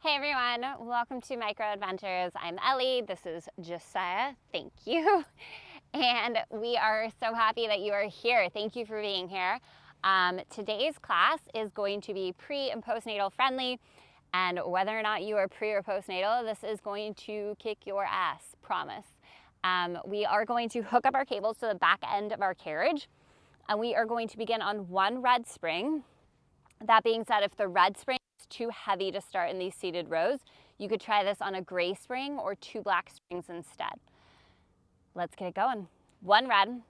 Hey everyone, welcome to Micro Adventures. I'm Ellie, this is Josiah, thank you. And we are so happy that you are here. Thank you for being here. Today's class is going to be pre and postnatal friendly, and whether or not you are pre or postnatal, this is going to kick your ass, promise. We are going to hook up our cables to the back end of our carriage, and we are going to begin on one red spring. That being said, if the red spring is too heavy to start in these seated rows, you could try this on a gray spring or two black springs instead. Let's get it going. One red.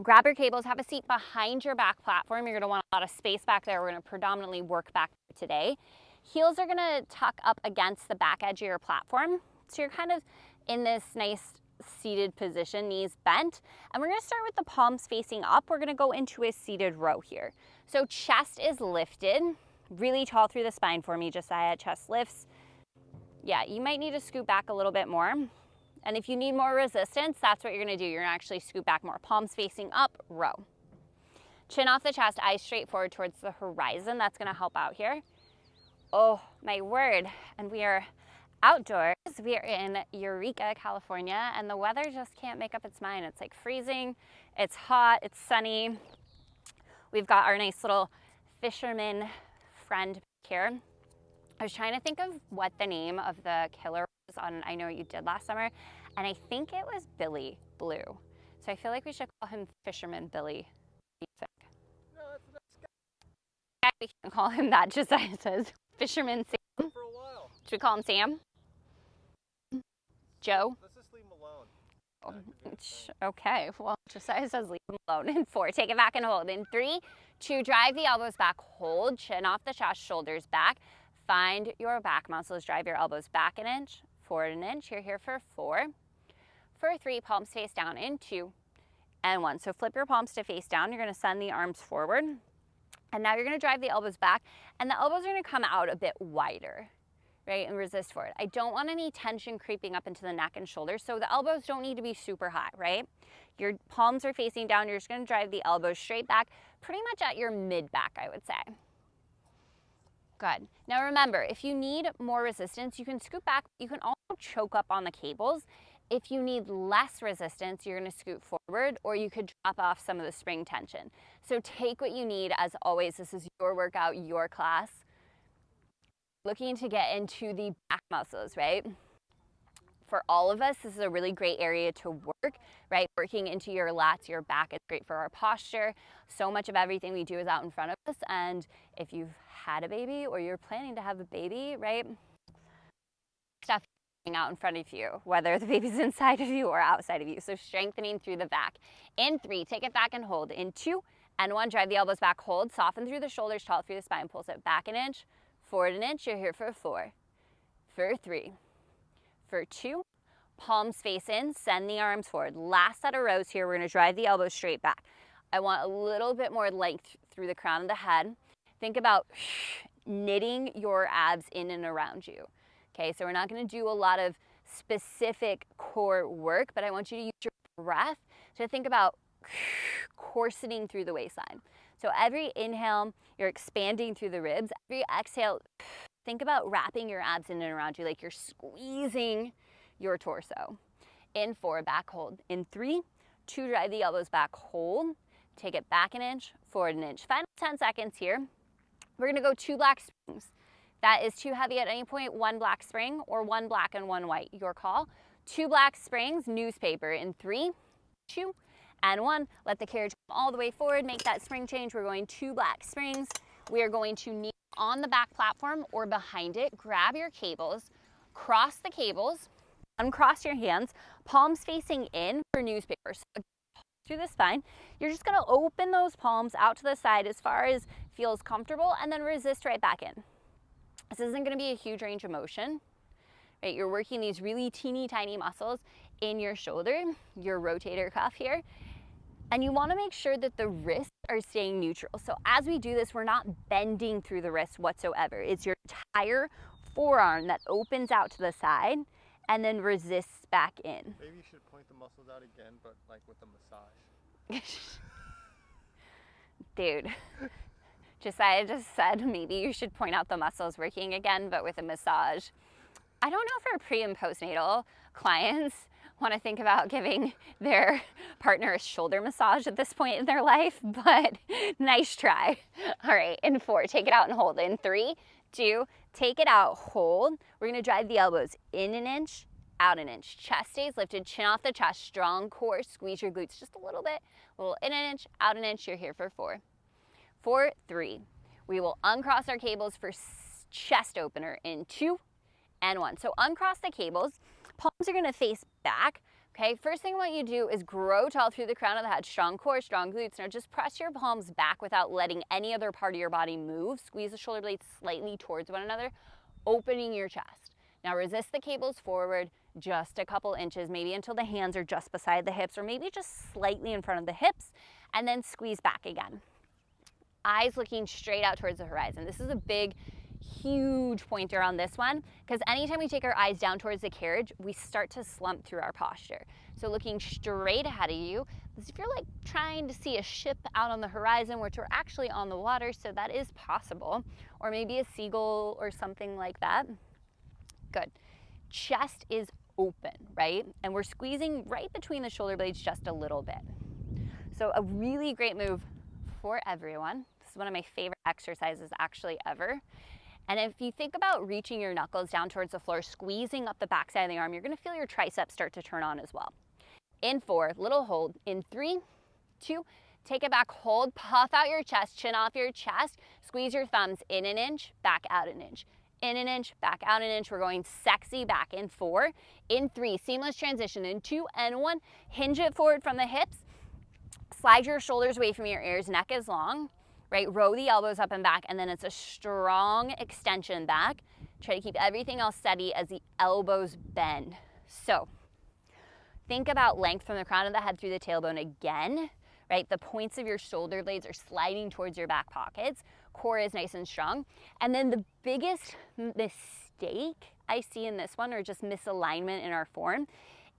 Grab your cables, have a seat behind your back platform. You're gonna want a lot of space back there. We're gonna predominantly work back today. Heels are gonna tuck up against the back edge of your platform. So you're kind of in this nice seated position, knees bent. And we're gonna start with the palms facing up. We're gonna go into a seated row here. So chest is lifted, really tall through the spine for me, Josiah. Chest lifts. Yeah, you might need to scoot back a little bit more. And if you need more resistance, that's what you're gonna do. You're gonna actually scoot back more. Palms facing up, row. Chin off the chest, eyes straight forward towards the horizon. That's gonna help out here. Oh, my word. And we are outdoors. We are in Eureka, California, and the weather just can't make up its mind. It's like freezing, it's hot, it's sunny. We've got our nice little fisherman friend here. I was trying to think of what the name of the killer was on I Know What You Did Last Summer, and I think it was Billy Blue. So I feel like we should call him Fisherman Billy. No, that's a nice guy. We can call him that, Josiah says. Fisherman Sam. For a while. Should we call him Sam? Joe? Let's just leave him alone. Okay, well, Josiah says leave him alone. In 4, take it back and hold. In 3, 2, drive the elbows back, hold, chin off the chest, shoulders back. Find your back muscles, drive your elbows back an inch, forward an inch. You're here for 4. For 3, palms face down in 2 and 1. So flip your palms to face down. You're gonna send the arms forward. And now you're gonna drive the elbows back, and the elbows are gonna come out a bit wider, right, and resist forward. I don't want any tension creeping up into the neck and shoulders, so the elbows don't need to be super high, right? Your palms are facing down. You're just gonna drive the elbows straight back, pretty much at your mid-back, I would say. Good. Now remember, if you need more resistance, you can scoot back. You can also choke up on the cables. If you need less resistance, you're gonna scoot forward, or you could drop off some of the spring tension. So take what you need. As always, this is your workout, your class. Looking to get into the back muscles, right? For all of us, this is a really great area to work, right? Working into your lats, your back is great for our posture. So much of everything we do is out in front of us. And if you've had a baby or you're planning to have a baby, right? Stuff out in front of you, whether the baby's inside of you or outside of you. So strengthening through the back. In 3, take it back and hold. In 2 and 1, drive the elbows back, hold, soften through the shoulders, tall through the spine, pulse it back an inch, forward an inch. You're here for 4, for 3, for 2, palms face in, send the arms forward. Last set of rows here, we're gonna drive the elbows straight back. I want a little bit more length through the crown of the head. Think about knitting your abs in and around you. Okay, so we're not gonna do a lot of specific core work, but I want you to use your breath to think about corseting through the waistline. So every inhale, you're expanding through the ribs. Every exhale, think about wrapping your abs in and around you like you're squeezing your torso. In 4, back hold. In 3, 2, drive the elbows back, hold. Take it back an inch, forward an inch. Final 10 seconds here. We're gonna go 2 black springs. That is too heavy at any point. 1 black spring or 1 black and 1 white, your call. 2 black springs, newspaper. In 3, 2, and 1. Let the carriage come all the way forward. Make that spring change. We're going 2 black springs. We are going to kneel on the back platform or behind it. Grab your cables, cross the cables, uncross your hands, palms facing in for newspaper. So through the spine, you're just gonna open those palms out to the side as far as feels comfortable, and then resist right back in. This isn't gonna be a huge range of motion, right? You're working these really teeny tiny muscles in your shoulder, your rotator cuff here, and you wanna make sure that the wrists are staying neutral. So as we do this, we're not bending through the wrist whatsoever. It's your entire forearm that opens out to the side and then resists back in. Maybe you should point the muscles out again, but like with a massage. Dude, Josiah just said maybe you should point out the muscles working again, but with a massage. I don't know if our pre and postnatal clients want to think about giving their partner a shoulder massage at this point in their life, but nice try. All right, in 4, take it out and hold. In 3, 2, take it out, hold. We're gonna drive the elbows in an inch, out an inch. Chest stays lifted, chin off the chest, strong core, squeeze your glutes just a little bit. A little in an inch, out an inch, you're here for 4. For 3, we will uncross our cables for chest opener in 2 and 1. So uncross the cables, palms are gonna face back. Okay, first thing I want you to do is grow tall through the crown of the head, strong core, strong glutes. Now just press your palms back without letting any other part of your body move. Squeeze the shoulder blades slightly towards one another, opening your chest. Now resist the cables forward just a couple inches, maybe until the hands are just beside the hips or maybe just slightly in front of the hips, and then squeeze back again. Eyes looking straight out towards the horizon. This is a big, huge pointer on this one, because anytime we take our eyes down towards the carriage, we start to slump through our posture. So looking straight ahead of you, as if you're like trying to see a ship out on the horizon, which we're actually on the water, so that is possible, or maybe a seagull or something like that. Good. Chest is open, right? And we're squeezing right between the shoulder blades just a little bit. So a really great move for everyone. This is one of my favorite exercises actually ever. And if you think about reaching your knuckles down towards the floor, squeezing up the backside of the arm, you're gonna feel your triceps start to turn on as well. In 4, little hold. In 3, 2, take it back, hold, puff out your chest, chin off your chest, squeeze your thumbs in an inch, back out an inch. In an inch, back out an inch. We're going sexy back in 4. In 3, seamless transition. In 2 and 1, hinge it forward from the hips. Slide your shoulders away from your ears, neck is long, right? Row the elbows up and back, and then it's a strong extension back. Try to keep everything else steady as the elbows bend. So think about length from the crown of the head through the tailbone again, right? The points of your shoulder blades are sliding towards your back pockets. Core is nice and strong. And then the biggest mistake I see in this one, or just misalignment in our form,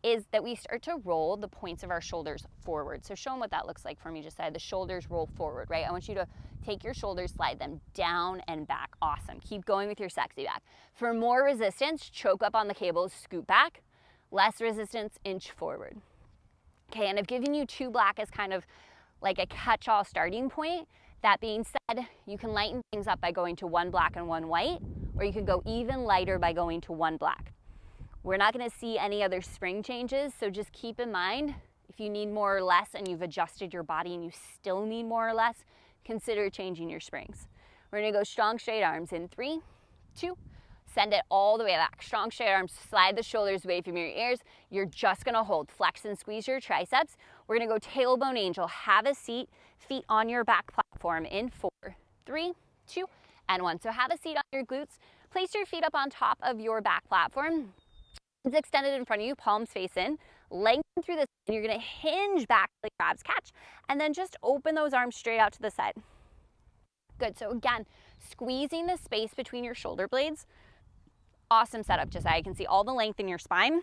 is that we start to roll the points of our shoulders forward. So show them what that looks like for me. Just the shoulders roll forward, right? I want you to take your shoulders, slide them down and back. Awesome. Keep going with your sexy back. For more resistance, choke up on the cables, scoot back. Less resistance, inch forward. Okay, and I've given you 2 black as kind of like a catch-all starting point. That being said, you can lighten things up by going to 1 black and 1 white, or you could go even lighter by going to 1 black. We're not gonna see any other spring changes, so just keep in mind, if you need more or less and you've adjusted your body and you still need more or less, consider changing your springs. We're gonna go strong straight arms in 3, 2, send it all the way back. Strong straight arms, slide the shoulders away from your ears. You're just gonna hold, flex and squeeze your triceps. We're gonna go tailbone angel, have a seat, feet on your back platform in 4, 3, 2, and 1. So have a seat on your glutes, place your feet up on top of your back platform. It's extended in front of you, palms face in, lengthen through this, and you're gonna hinge back like crabs catch, and then just open those arms straight out to the side. Good, so again, squeezing the space between your shoulder blades. Awesome setup, Josiah. You can see all the length in your spine,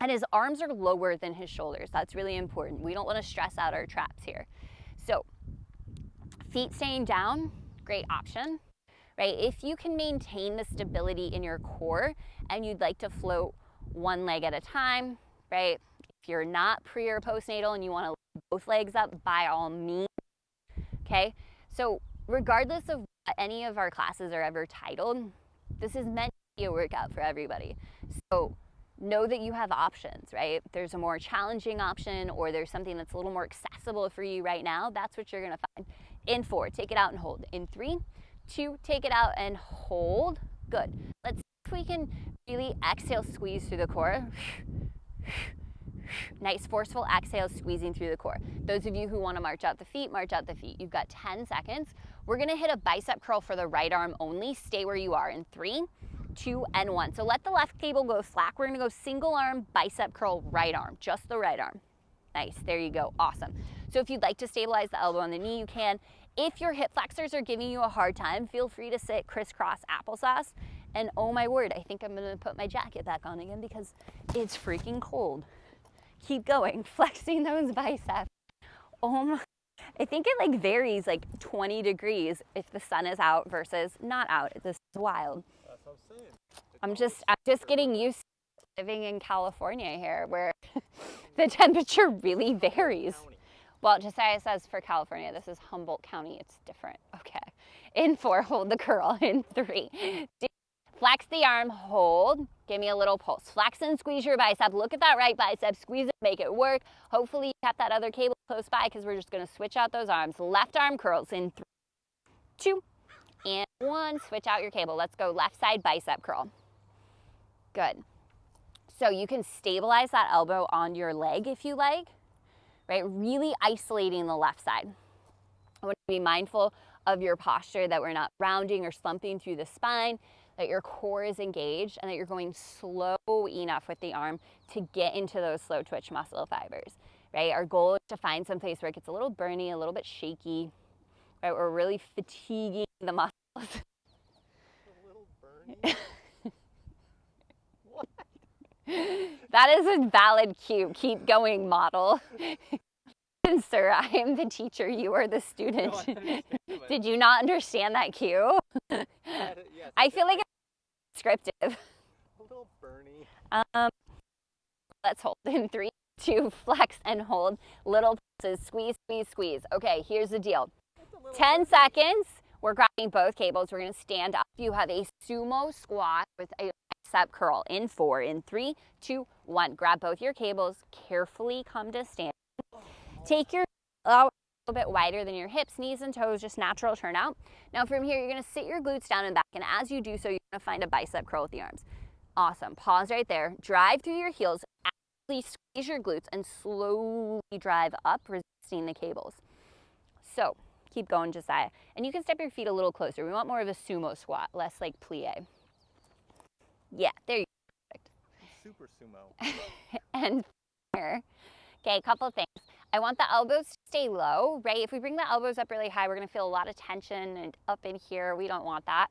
and his arms are lower than his shoulders. That's really important. We don't wanna stress out our traps here. So, feet staying down, great option, right? If you can maintain the stability in your core and you'd like to float 1 leg at a time, right? If you're not pre or postnatal and you want to lift both legs up, by all means, okay? So regardless of what any of our classes are ever titled, this is meant to be a workout for everybody. So know that you have options, right? There's a more challenging option, or there's something that's a little more accessible for you right now. That's what you're gonna find. In 4, take it out and hold. In 3, 2, take it out and hold. Good. Let's see if we can really exhale, squeeze through the core. Nice forceful exhale, squeezing through the core. Those of you who want to march out the feet, march out the feet. You've got 10 seconds. We're gonna hit a bicep curl for the right arm only. Stay where you are in 3, 2, and 1. So let the left cable go slack. We're gonna go single arm, bicep curl, right arm, just the right arm. Nice, there you go, awesome. So if you'd like to stabilize the elbow on the knee, you can. If your hip flexors are giving you a hard time, feel free to sit crisscross applesauce. And oh my word, I think I'm gonna put my jacket back on again because it's freaking cold. Keep going, flexing those biceps. Oh my, I think it like varies like 20 degrees if the sun is out versus not out. This is wild. That's what I'm saying. I'm just getting used to living in California here where the temperature really varies. Well, Josiah says for California, this is Humboldt County. It's different. Okay. In 4, hold the curl. In 3, flex the arm, hold. Give me a little pulse. Flex and squeeze your bicep. Look at that right bicep. Squeeze it, make it work. Hopefully you kept that other cable close by because we're just going to switch out those arms. Left arm curls in 3, 2, and 1. Switch out your cable. Let's go left side bicep curl. Good. So you can stabilize that elbow on your leg if you like, right? Really isolating the left side. I want to be mindful of your posture, that we're not rounding or slumping through the spine, that your core is engaged, and that you're going slow enough with the arm to get into those slow twitch muscle fibers, right? Our goal is to find some place where it gets a little burny, a little bit shaky, right? We're really fatiguing the muscles. A little burning. What? That is a valid cue. Keep going, model. Sir, I am the teacher. You are the student. No, Did you not understand that cue? Yes, I feel like it's scripted. a little burny. Let's hold in 3, 2, flex and hold. Little pulses, squeeze, squeeze, squeeze. Okay, here's the deal. 10 seconds. We're grabbing both cables. We're going to stand up. You have a sumo squat with a bicep curl in 4, in 3, 2, 1. Grab both your cables. Carefully come to stand. Take your out a little bit wider than your hips, knees and toes, just natural turn out. Now from here, you're going to sit your glutes down and back. And as you do so, you're going to find a bicep curl with the arms. Awesome. Pause right there. Drive through your heels. Actively squeeze your glutes and slowly drive up, resisting the cables. So keep going, Josiah. And you can step your feet a little closer. We want more of a sumo squat, less like plie. Yeah, there you go. Super sumo. And here. Okay, a couple of things. I want the elbows to stay low, right? If we bring the elbows up really high, we're going to feel a lot of tension and up in here. We don't want that.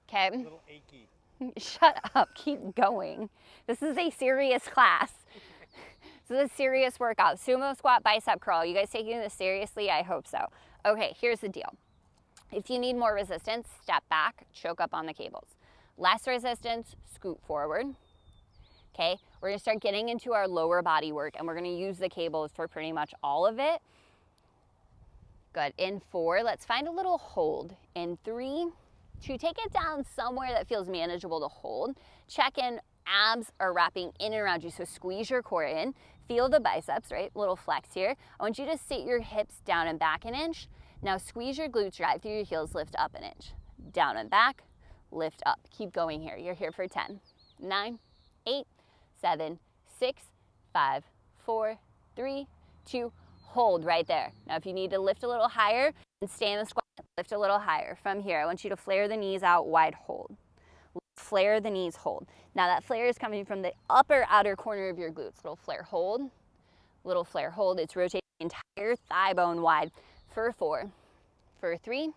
Okay. A little achy. Shut up. Keep going. This is a serious class. This is a serious workout. Sumo squat, bicep curl. You guys taking this seriously? I hope so. Okay, here's the deal. If you need more resistance, step back, choke up on the cables. Less resistance, scoot forward. Okay, we're gonna start getting into our lower body work, and we're gonna use the cables for pretty much all of it. Good. In 4, let's find a little hold. In 3, 2, take it down somewhere that feels manageable to hold. Check in, abs are wrapping in and around you, so squeeze your core in. Feel the biceps, right? Little flex here. I want you to sit your hips down and back an inch. Now squeeze your glutes, drive through your heels, lift up an inch. Down and back, lift up. Keep going here. You're here for 10, 9, 8, 7, 6, 5, 4, 3, 2, hold right there. Now if you need to lift a little higher and stay in the squat, lift a little higher. From here, I want you to flare the knees out, wide hold. Flare the knees, hold. Now that flare is coming from the upper outer corner of your glutes. Little flare, hold. Little flare, hold. It's rotating the entire thigh bone wide for 4, for 3,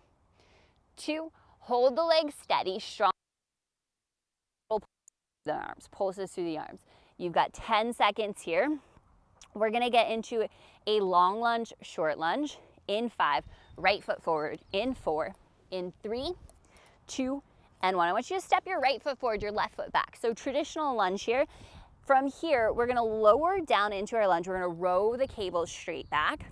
2, hold the legs steady, strong. The arms, pulses through the arms. You've got 10 seconds here. We're gonna get into a long lunge, short lunge. In 5, right foot forward. In 4, in 3, 2, and 1. I want you to step your right foot forward, your left foot back. So traditional lunge here. From here, we're gonna lower down into our lunge. We're gonna row the cables straight back.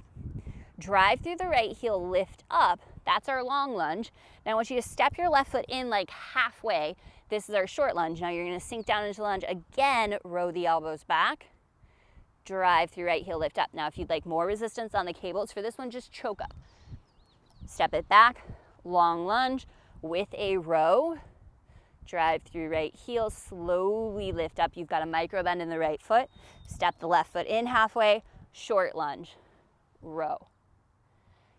Drive through the right heel, lift up. That's our long lunge. Now I want you to step your left foot in like halfway. This is our short lunge. Now you're gonna sink down into lunge. Again, row the elbows back. Drive through right heel, lift up. Now if you'd like more resistance on the cables for this one, just choke up. Step it back, long lunge with a row. Drive through right heel, slowly lift up. You've got a micro bend in the right foot. Step the left foot in halfway, short lunge, row.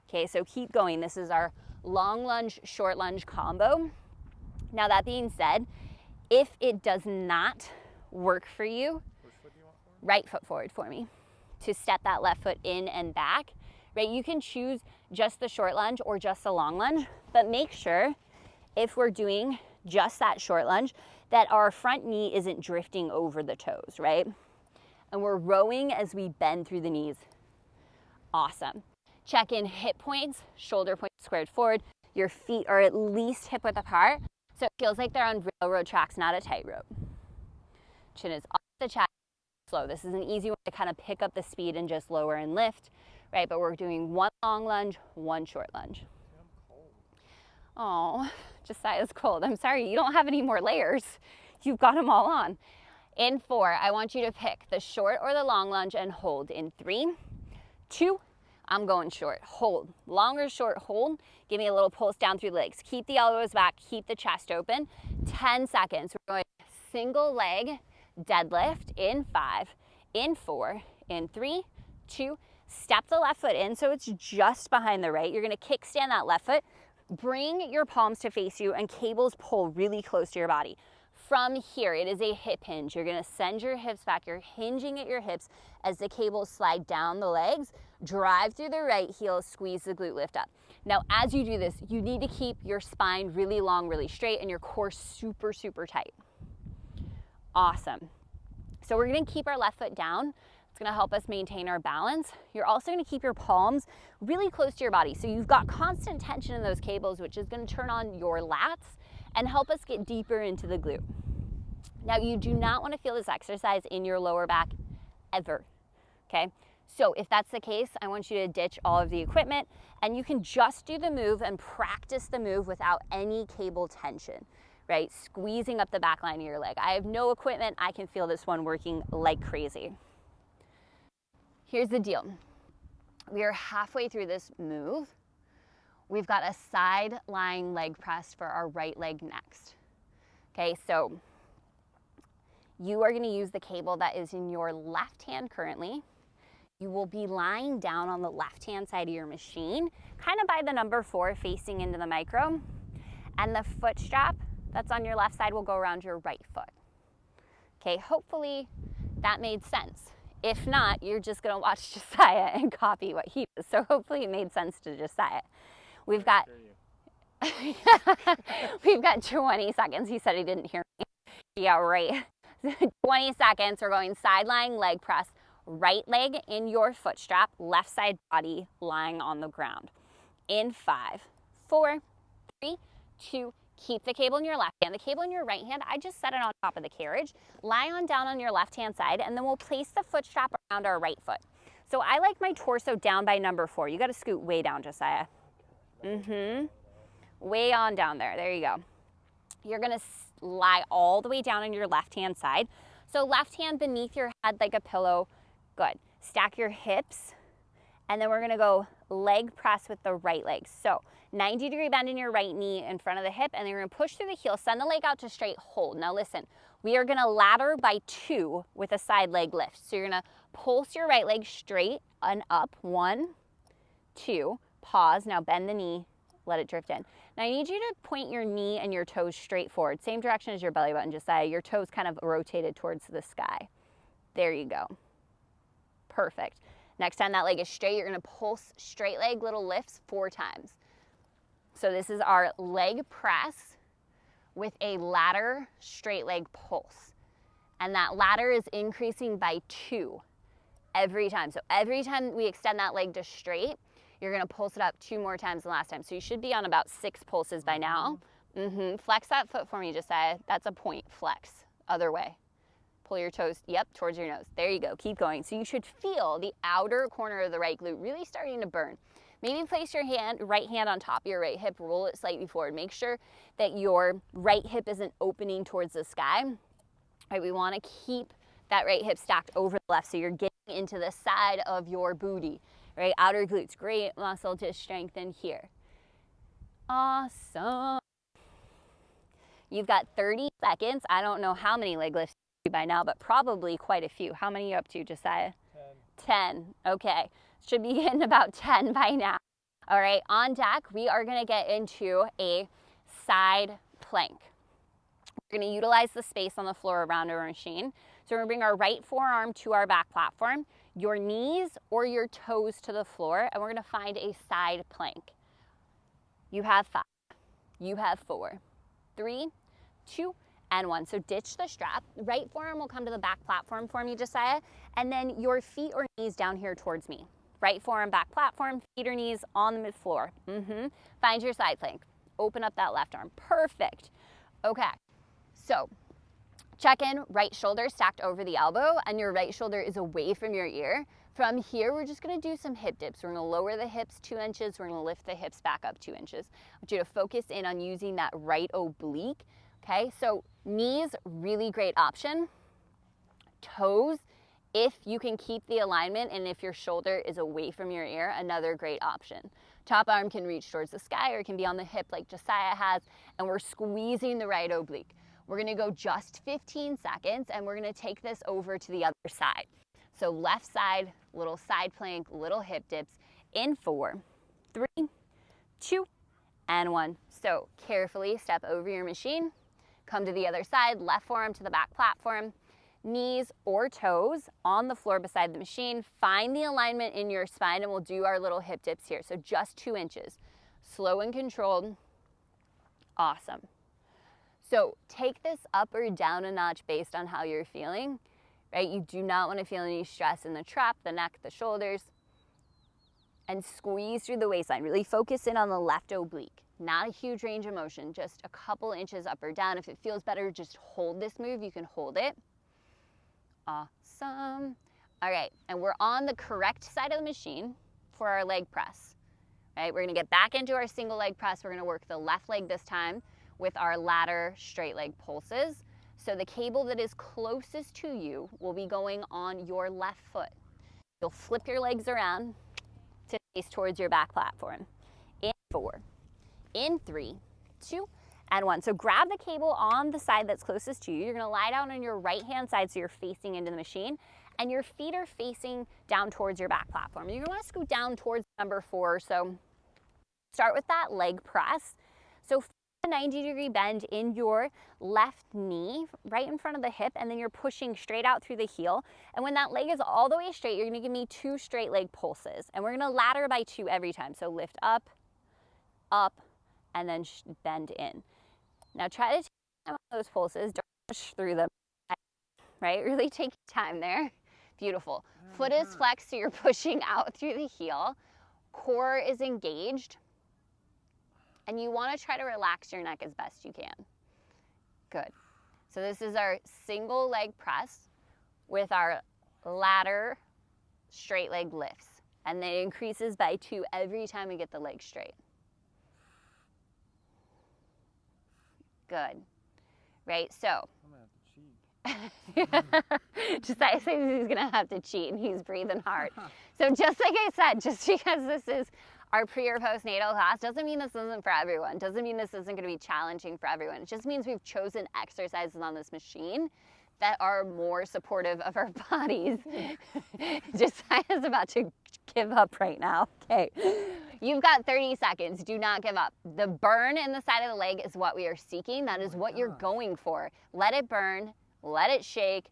Okay, so keep going. This is our long lunge, short lunge combo. Now that being said, if it does not work for you, Which foot do you want forward? right foot forward for me to step that left foot in and back, right? You can choose just the short lunge or just the long lunge, but make sure if we're doing just that short lunge that our front knee isn't drifting over the toes, right? And we're rowing as we bend through the knees. Awesome. Check in hip points, shoulder points squared forward. Your feet are at least hip width apart, so it feels like they're on railroad tracks, not a tightrope. Chin is off the chest, slow. This is an easy way to kind of pick up the speed and just lower and lift, right? But we're doing one long lunge, one short lunge. Oh, Josiah's cold. I'm sorry, you don't have any more layers. You've got them all on. In 4, I want you to pick the short or the long lunge and hold. In 3, 2, I'm going short. Hold. Long or short, hold. Give me a little pulse down through the legs. Keep the elbows back. Keep the chest open. 10 seconds. We're going single leg deadlift in 5, in 4, in 3, 2. Step the left foot in so it's just behind the right. You're going to kickstand that left foot. Bring your palms to face you and cables pull really close to your body. From here, it is a hip hinge. You're gonna send your hips back. You're hinging at your hips as the cables slide down the legs. Drive through the right heel, squeeze the glute, lift up. Now, as you do this, you need to keep your spine really long, really straight, and your core super, super tight. Awesome. So we're gonna keep our left foot down. It's gonna help us maintain our balance. You're also gonna keep your palms really close to your body. So you've got constant tension in those cables, which is gonna turn on your lats and help us get deeper into the glute. Now, you do not want to feel this exercise in your lower back ever, okay? So if that's the case, I want you to ditch all of the equipment and you can just do the move and practice the move without any cable tension, right? Squeezing up the back line of your leg. I have no equipment. I can feel this one working like crazy. Here's the deal. We are halfway through this move. We've got a side lying leg press for our right leg next. Okay, so you are going to use the cable that is in your left hand currently. You will be lying down on the left hand side of your machine, kind of by the number 4 facing into the micro. And the foot strap that's on your left side will go around your right foot. Okay, hopefully that made sense. If not, you're just going to watch Josiah and copy what he does. So hopefully it made sense to Josiah. We've got 20 seconds. He said he didn't hear me. Yeah, right. 20 seconds. We're going side lying leg press, right leg in your foot strap, left side body lying on the ground. In 5, 4, 3, 2, keep the cable in your left hand. The cable in your right hand, I just set it on top of the carriage. Lie on down on your left hand side, and then we'll place the foot strap around our right foot. So I like my torso down by number 4. You got to scoot way down, Josiah. Way on down there. There you go. You're going to lie all the way down on your left hand side. So left hand beneath your head like a pillow. Good. Stack your hips. And then we're going to go leg press with the right leg. So 90-degree bend in your right knee in front of the hip. And then you're going to push through the heel. Send the leg out to straight. Hold. Now listen. We are going to ladder by 2 with a side leg lift. So you're going to pulse your right leg straight and up. 1, 2. Pause. Now bend the knee. Let it drift in. Now I need you to point your knee and your toes straight forward. Same direction as your belly button, Josiah. Your toes kind of rotated towards the sky. There you go. Perfect. Next time that leg is straight, you're going to pulse straight leg little lifts 4 times. So this is our leg press with a ladder straight leg pulse. And that ladder is increasing by 2 every time. So every time we extend that leg to straight, you're going to pulse it up 2 more times than last time. So you should be on about 6 pulses by now. Flex that foot for me, Josiah. That's a point. Flex. Other way. Pull your toes, towards your nose. There you go. Keep going. So you should feel the outer corner of the right glute really starting to burn. Maybe place your right hand on top of your right hip. Roll it slightly forward. Make sure that your right hip isn't opening towards the sky. All right, we want to keep that right hip stacked over the left so you're getting into the side of your booty. Right, outer glutes, great muscle to strengthen here. Awesome. You've got 30 seconds. I don't know how many leg lifts you do by now, but probably quite a few. How many are you up to, Josiah? 10. Okay, should be hitting about 10 by now. All right, on deck, we are gonna get into a side plank. We're gonna utilize the space on the floor around our machine. So we're gonna bring our right forearm to our back platform, your knees or your toes to the floor, and we're gonna find a side plank. You have 5, you have 4, 3, 2, and 1. So ditch the strap. Right forearm will come to the back platform for me, Josiah, and then your feet or knees down here towards me. right forearm, back platform, feet or knees on the mid floor. Find your side plank. Open up that left arm. Perfect. Okay, so check in, right shoulder stacked over the elbow, and your right shoulder is away from your ear. From here, we're just gonna do some hip dips. We're gonna lower the hips 2 inches. We're gonna lift the hips back up 2 inches. I want you to focus in on using that right oblique, okay? So knees, really great option. Toes, if you can keep the alignment and if your shoulder is away from your ear, another great option. Top arm can reach towards the sky or it can be on the hip like Josiah has, and we're squeezing the right oblique. We're gonna go just 15 seconds and we're gonna take this over to the other side. So left side, little side plank, little hip dips in 4, 3, 2, and 1. So carefully step over your machine, come to the other side, left forearm to the back platform, knees or toes on the floor beside the machine. Find the alignment in your spine and we'll do our little hip dips here. So just 2 inches, slow and controlled. Awesome. So take this up or down a notch based on how you're feeling, right? You do not want to feel any stress in the trap, the neck, the shoulders, and squeeze through the waistline. Really focus in on the left oblique. Not a huge range of motion, just a couple inches up or down. If it feels better, just hold this move. You can hold it. Awesome. All right, and we're on the correct side of the machine for our leg press. Right, we're gonna get back into our single leg press. We're gonna work the left leg this time with our ladder straight leg pulses. So the cable that is closest to you will be going on your left foot. You'll flip your legs around to face towards your back platform. In 4, in 3, 2, and 1. So grab the cable on the side that's closest to you. You're gonna lie down on your right-hand side so you're facing into the machine, and your feet are facing down towards your back platform. You're gonna wanna scoot down towards number 4. So start with that leg press. So a 90-degree bend in your left knee, right in front of the hip, and then you're pushing straight out through the heel. And when that leg is all the way straight, you're gonna give me 2 straight leg pulses. And we're gonna ladder by 2 every time. So lift up, up, and then bend in. Now try to take those pulses, don't push through them, right? Really take your time there. Beautiful. Foot is flexed, so you're pushing out through the heel. Core is engaged. And you want to try to relax your neck as best you can. Good. So this is our single leg press with our ladder straight leg lifts. And then it increases by 2 every time we get the leg straight. Good. Right, so. I'm gonna have to cheat. Josiah says he's gonna have to cheat and he's breathing hard. So just like I said, just because this is our pre or postnatal class doesn't mean this isn't for everyone. Doesn't mean this isn't gonna be challenging for everyone. It just means we've chosen exercises on this machine that are more supportive of our bodies. Josiah's about to give up right now. Okay. You've got 30 seconds. Do not give up. The burn in the side of the leg is what we are seeking. That is what you're going for. Let it burn. Let it shake.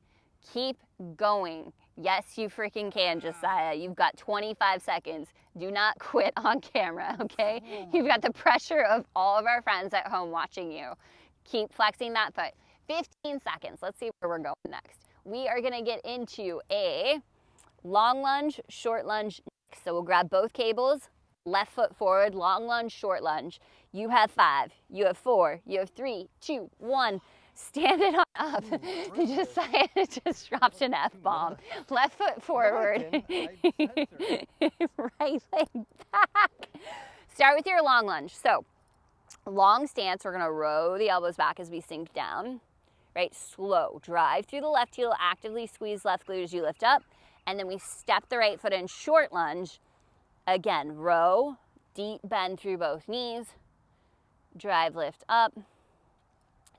Keep going. Yes, you freaking can, Josiah. You've got 25 seconds. Do not quit on camera, okay? You've got the pressure of all of our friends at home watching you. Keep flexing that foot. 15 seconds. Let's see where we're going next. We are gonna get into a long lunge, short lunge next. So we'll grab both cables, left foot forward, long lunge, short lunge. You have 5, you have 4, you have 3, 2, 1. Stand it on up. Josiah just dropped an F-bomb. Left foot forward. Right leg back. Start with your long lunge. So long stance, we're gonna row the elbows back as we sink down. Right, slow. Drive through the left heel, actively squeeze left glute as you lift up. And then we step the right foot in, short lunge. Again, row, deep bend through both knees. Drive, lift up.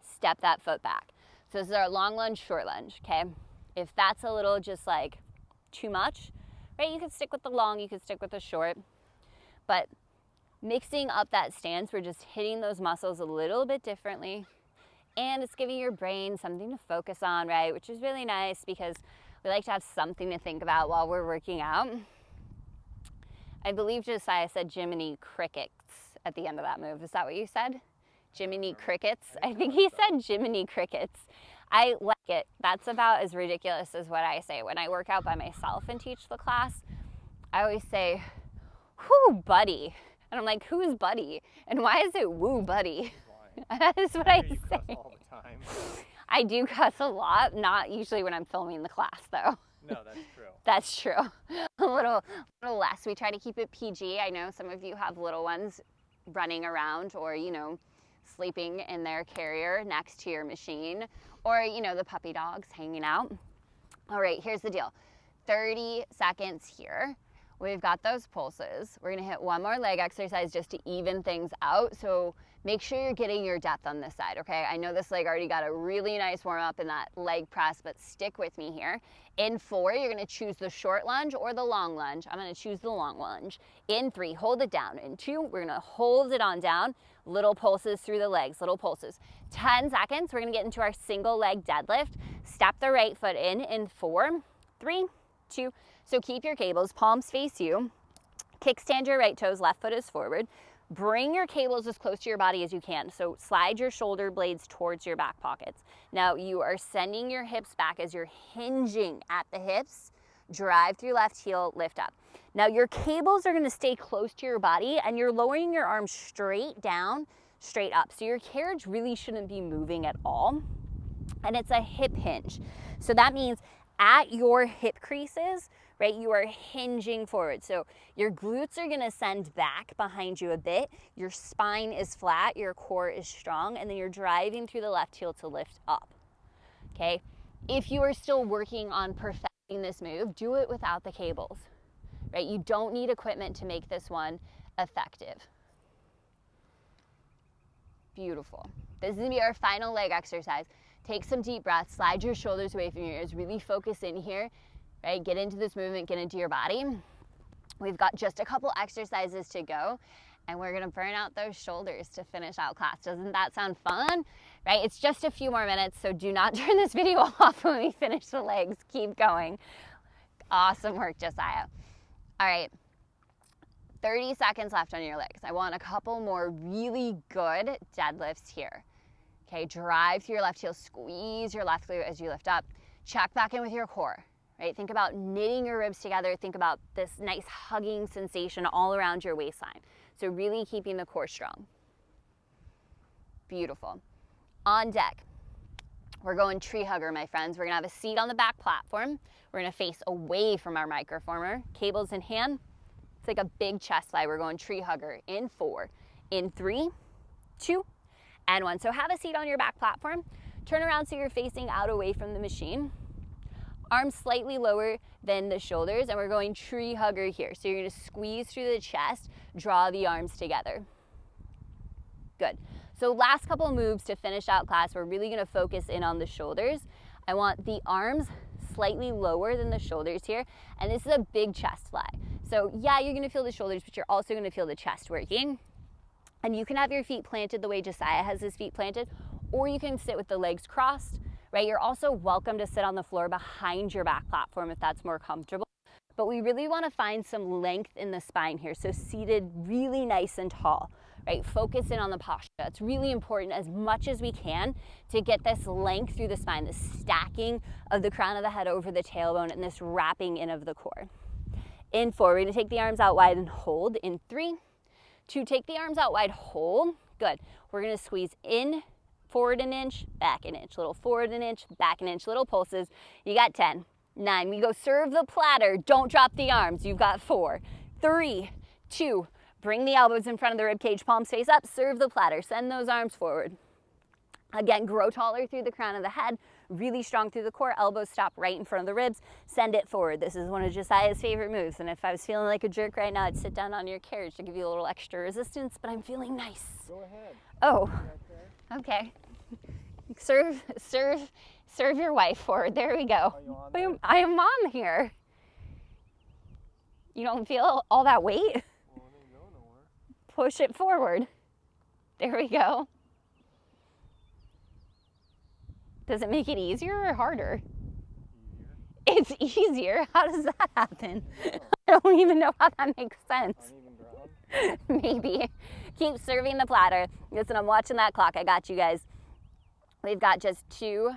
Step that foot back. So this is our long lunge, short lunge, okay? If that's a little just like too much, right, you could stick with the long, you could stick with the short. But mixing up that stance, we're just hitting those muscles a little bit differently. And it's giving your brain something to focus on, right? Which is really nice because we like to have something to think about while we're working out. I believe Josiah said Jiminy Crickets at the end of that move. Is that what you said? Jiminy Crickets? I think he said Jiminy Crickets. I like it. That's about as ridiculous as what I say. When I work out by myself and teach the class, I always say, whoo, buddy. And I'm like, who's buddy? And why is it woo, buddy? That is what I say. All the time. I do cuss a lot, not usually when I'm filming the class though. No, that's true. That's true. A little less. We try to keep it PG. I know some of you have little ones running around or, you know, sleeping in their carrier next to your machine, or, you know, the puppy dogs hanging out. All right, here's the deal. 30 seconds here. We've got those pulses. We're gonna hit one more leg exercise just to even things out. So make sure you're getting your depth on this side, okay? I know this leg already got a really nice warm up in that leg press, but stick with me here. In 4, you're gonna choose the short lunge or the long lunge. I'm gonna choose the long lunge. In 3, hold it down. In 2, we're gonna hold it on down. Little pulses through the legs, little pulses. 10 seconds, we're gonna get into our single leg deadlift. Step the right foot in 4, 3, 2. So keep your cables, palms face you. Kickstand your right toes, left foot is forward. Bring your cables as close to your body as you can. So slide your shoulder blades towards your back pockets. Now you are sending your hips back as you're hinging at the hips. Drive through left heel, lift up. Now your cables are gonna stay close to your body and you're lowering your arms straight down, straight up. So your carriage really shouldn't be moving at all. And it's a hip hinge. So that means at your hip creases, right, you are hinging forward. So your glutes are gonna send back behind you a bit. Your spine is flat, your core is strong, and then you're driving through the left heel to lift up, okay? If you are still working on perfecting this move, do it without the cables, right? You don't need equipment to make this one effective. Beautiful. This is gonna be our final leg exercise. Take some deep breaths, slide your shoulders away from your ears, really focus in here, right? Get into this movement, get into your body. We've got just a couple exercises to go and we're gonna burn out those shoulders to finish out class. Doesn't that sound fun? Right? It's just a few more minutes, so do not turn this video off when we finish the legs. Keep going. Awesome work, Josiah. All right, 30 seconds left on your legs. I want a couple more really good deadlifts here. Okay, drive through your left heel, squeeze your left glute as you lift up. Check back in with your core, right? Think about knitting your ribs together. Think about this nice hugging sensation all around your waistline. So really keeping the core strong. Beautiful. On deck, we're going tree hugger, my friends. We're gonna have a seat on the back platform. We're gonna face away from our microformer, cables in hand. It's like a big chest fly. We're going tree hugger in 4, in 3, 2, and 1. So have a seat on your back platform. Turn around so you're facing out away from the machine. Arms slightly lower than the shoulders, and we're going tree hugger here. So you're gonna squeeze through the chest, draw the arms together. Good. So last couple moves to finish out class, we're really gonna focus in on the shoulders. I want the arms slightly lower than the shoulders here, and this is a big chest fly. So yeah, you're gonna feel the shoulders, but you're also gonna feel the chest working. And you can have your feet planted the way Josiah has his feet planted, or you can sit with the legs crossed, right? You're also welcome to sit on the floor behind your back platform if that's more comfortable. But we really wanna find some length in the spine here. So seated really nice and tall, right? Focus in on the posture. It's really important as much as we can to get this length through the spine, the stacking of the crown of the head over the tailbone and this wrapping in of the core. In 4, we're gonna take the arms out wide and hold. In 3, 2, take the arms out wide, hold. Good. We're gonna squeeze in, forward an inch, back an inch. Little forward an inch, back an inch. Little pulses. You got 10, 9. We go serve the platter. Don't drop the arms. You've got 4, 3, 2. Bring the elbows in front of the rib cage, palms face up. Serve the platter. Send those arms forward. Again, grow taller through the crown of the head. Really strong through the core. Elbows stop right in front of the ribs. Send it forward. This is one of Josiah's favorite moves. And if I was feeling like a jerk right now, I'd sit down on your carriage to give you a little extra resistance, but I'm feeling nice. Go ahead. Oh, okay. Serve your wife forward. There we go. Are you on there? I am on here. You don't feel all that weight? Well, it ain't going nowhere. Push it forward. There we go. Does it make it easier or harder? Easier. It's easier. How does that happen? I don't even know how that makes sense. Uneven ground. Maybe. Keep serving the platter. Listen, I'm watching that clock. I got you guys. We've got just 2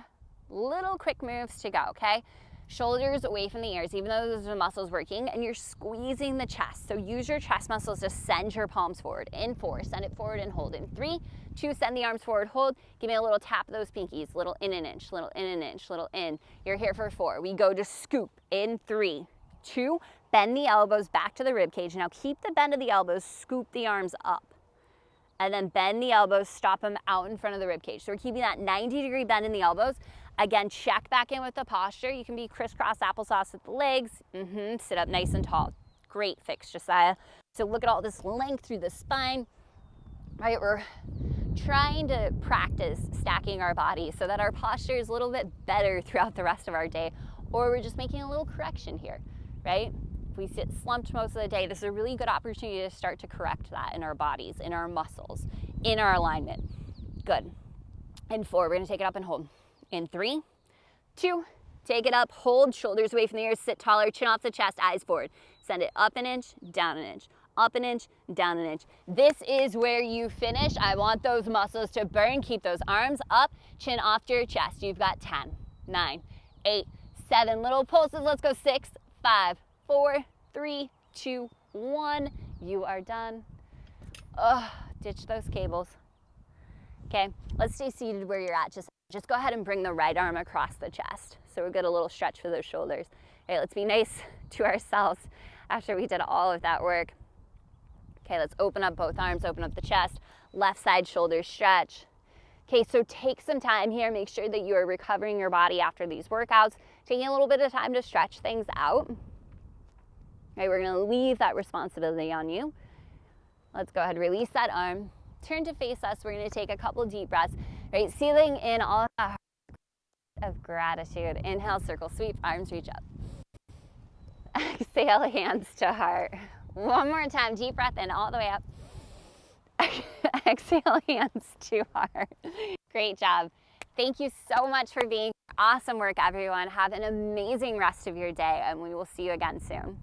little quick moves to go, okay? Shoulders away from the ears, even though those are muscles working, and you're squeezing the chest. So use your chest muscles to send your palms forward. In 4, send it forward and hold. In 3, 2, send the arms forward, hold. Give me a little tap of those pinkies, little in an inch, little in an inch, little in. You're here for 4. We go to scoop. In 3, 2, bend the elbows back to the rib cage. Now keep the bend of the elbows, scoop the arms up. And then bend the elbows, stop them out in front of the rib cage. So we're keeping that 90-degree bend in the elbows. Again, check back in with the posture. You can be crisscross applesauce with the legs. Sit up nice and tall. Great fix, Josiah. So look at all this length through the spine, right? We're trying to practice stacking our body so that our posture is a little bit better throughout the rest of our day, or we're just making a little correction here, right? If we sit slumped most of the day, this is a really good opportunity to start to correct that in our bodies, in our muscles, in our alignment. Good. In 4, we're gonna take it up and hold. In 3, 2, take it up, hold, shoulders away from the ears, sit taller, chin off the chest, eyes forward. Send it up an inch, down an inch, up an inch, down an inch. This is where you finish. I want those muscles to burn. Keep those arms up, chin off to your chest. You've got 10, 9, 8, 7. Little pulses. Let's go 6, 5, 4, 3, 2, 1. You are done. Ditch those cables. Okay, let's stay seated where you're at. Just go ahead and bring the right arm across the chest. So we get a little stretch for those shoulders. Okay, let's be nice to ourselves after we did all of that work. Okay, let's open up both arms, open up the chest. Left side shoulders stretch. Okay, so take some time here. Make sure that you are recovering your body after these workouts, taking a little bit of time to stretch things out. Okay, we're gonna leave that responsibility on you. Let's go ahead and release that arm. Turn to face us. We're gonna take a couple deep breaths, right? Sealing in all of gratitude. Inhale, circle sweep, arms reach up. Exhale, hands to heart. One more time, deep breath in all the way up. Exhale, hands to heart. Great job. Thank you so much for being here. Awesome work, everyone. Have an amazing rest of your day, and we will see you again soon.